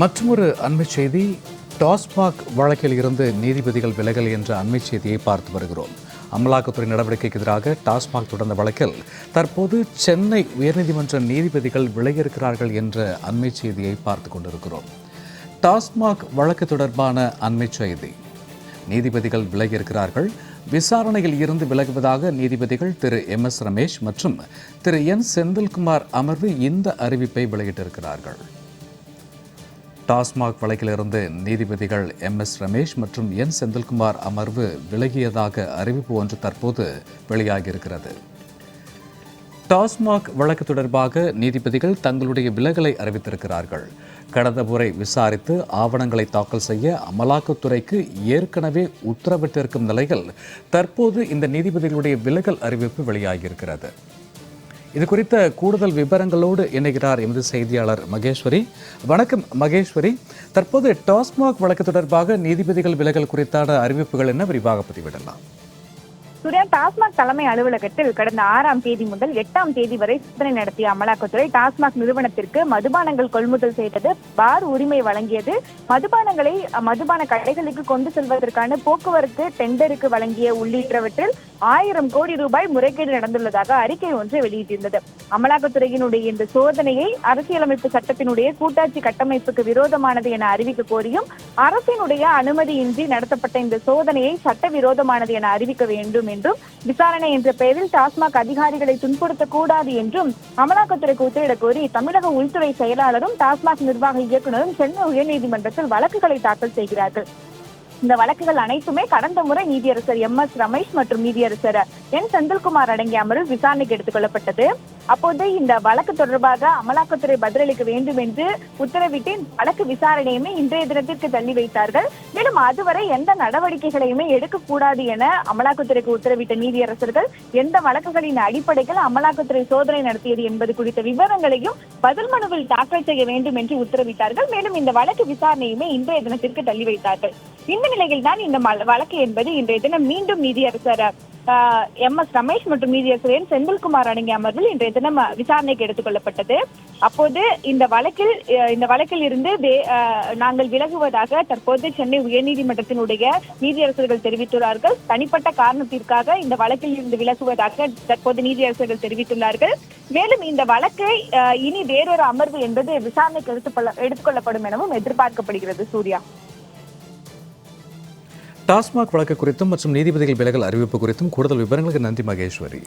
மற்றொரு அண்மை செய்தி, டாஸ்மாக் வழக்கில் இருந்து நீதிபதிகள் விலகல் என்ற அண்மை செய்தியை பார்த்து வருகிறோம். அமலாக்கத்துறை நடவடிக்கைக்கு எதிராக டாஸ்மாக் தொடர்ந்த வழக்கில் தற்போது சென்னை உயர்நீதிமன்ற நீதிபதிகள் விலகியிருக்கிறார்கள் என்ற அண்மை செய்தியை பார்த்து கொண்டிருக்கிறோம். டாஸ்மாக் வழக்கு தொடர்பான அண்மை செய்தி, நீதிபதிகள் விலகியிருக்கிறார்கள். விசாரணையில் இருந்து விலகுவதாக நீதிபதிகள் திரு MS ரமேஷ் மற்றும் திரு N செந்தில்குமார் அமர்வு இந்த அறிவிப்பை வெளியிட்டிருக்கிறார்கள். டாஸ்மாக் வழக்கிலிருந்து நீதிபதிகள் MS ரமேஷ் மற்றும் N செந்தில்குமார் அமர்வு விலகியதாக அறிவிப்பு ஒன்று தற்போது வெளியாகியிருக்கிறது. டாஸ்மாக் வழக்கு தொடர்பாக நீதிபதிகள் தங்களுடைய விலகலை அறிவித்திருக்கிறார்கள். கடந்த முறை விசாரித்து ஆவணங்களை தாக்கல் செய்ய அமலாக்கத்துறைக்கு ஏற்கனவே உத்தரவிட்டிருக்கும் நிலையில் தற்போது இந்த நீதிபதிகளுடைய விலகல் அறிவிப்பு வெளியாகியிருக்கிறது. இது குறித்த கூடுதல் விவரங்களோடு இணைகிறார் எமது செய்தியாளர் மகேஸ்வரி. வணக்கம் மகேஸ்வரி. தற்போது டாஸ்மாக் வழக்கு தொடர்பாக நீதிபதிகள் விலகல் குறித்தான அறிவிப்புகள் என்ன, விரிவாக பதிவிடலாம்? சூர்யா, டாஸ்மாக் தலைமை அலுவலகத்தில் கடந்த 6ஆம் தேதி முதல் 8ஆம் தேதி வரை சோதனை நடத்திய அமலாக்கத்துறை டாஸ்மாக் நிறுவனத்திற்கு மதுபானங்கள் கொள்முதல் செய்தது, பார் உரிமை வழங்கியது, மதுபானங்களை மதுபான கடைகளுக்கு கொண்டு செல்வதற்கான போக்குவரத்து டெண்டருக்கு வழங்கிய உள்ளிட்டவற்றில் 1000 கோடி ரூபாய் முறைகேடு நடந்துள்ளதாக அறிக்கை ஒன்றை வெளியிட்டிருந்தது. அமலாக்கத்துறையினுடைய இந்த சோதனையை அரசியலமைப்பு சட்டத்தினுடைய கூட்டாட்சி கட்டமைப்புக்கு விரோதமானது என அறிவிக்க கோரியும், அரசினுடைய அனுமதியின்றி நடத்தப்பட்ட இந்த சோதனையை சட்டவிரோதமானது என அறிவிக்க வேண்டும் என்றும், விசாரணை என்ற பெயரில் டாஸ்மாக் அதிகாரிகளை துன்புறுத்தக்கூடாது என்றும் அமலாக்கத்துறைக்கு உத்தரவிட கோரி தமிழக உள்துறை செயலாளரும் டாஸ்மாக் நிர்வாக இயக்குநரும் சென்னை உயர்நீதிமன்றத்தில் வழக்குகளை தாக்கல் செய்கிறார்கள். இந்த வழக்குகள் அனைத்துமே கடந்த முறை நீதியரசர் MS ரமேஷ் மற்றும் நீதியரசர் N செந்தில்குமார் அடங்கிய அமர்வில் விசாரணைக்கு எடுத்துக் கொள்ளப்பட்டது. அப்போது இந்த வழக்கு தொடர்பாக அமலாக்கத்துறை பதிலளிக்க வேண்டும் என்று உத்தரவிட்டு வழக்கு விசாரணையுமே இன்றைய தினத்திற்கு தள்ளி வைத்தார்கள். மேலும் அதுவரை எந்த நடவடிக்கைகளையுமே எடுக்கக்கூடாது என அமலாக்கத்துறைக்கு உத்தரவிட்ட நீதியரசர்கள் எந்த வழக்குகளின் அடிப்படையில் அமலாக்கத்துறை சோதனை நடத்தியது என்பது குறித்த விவரங்களையும் பதில் மனுவில் தாக்கல் செய்ய வேண்டும் என்று உத்தரவிட்டார்கள். மேலும் இந்த வழக்கு விசாரணையுமே இன்றைய தினத்திற்கு தள்ளி வைத்தார்கள். இந்த நிலையில் தான் இந்த வழக்கு என்பது இன்றைய தினம் மீண்டும் நீதியரசர் MS ரமேஷ் மற்றும் நீதியரசர் N செந்தில்குமார் அடங்கிய அமர்வில் இன்றைய தினம் விசாரணைக்கு எடுத்துக் கொள்ளப்பட்டது. அப்போது இந்த வழக்கில் இருந்து நாங்கள் விலகுவதாக தற்போது சென்னை உயர்நீதிமன்றத்தினுடைய நீதியரசர்கள் தெரிவித்துள்ளார்கள். தனிப்பட்ட காரணத்திற்காக இந்த வழக்கில் இருந்து விலகுவதாக தற்போது நீதியரசர்கள் தெரிவித்துள்ளார்கள். மேலும் இந்த வழக்கை இனி வேறொரு அமர்வு என்பது விசாரணைக்கு எடுத்துக்கொள்ளப்படும் எனவும் எதிர்பார்க்கப்படுகிறது. சூர்யா, டாஸ்மாக் வழக்கு குறித்தும் மற்றும் நீதிபதிகள் விலகல் அறிவிப்பு குறித்தும் கூடுதல் விவரங்களுக்கு நன்றி மகேஸ்வரி.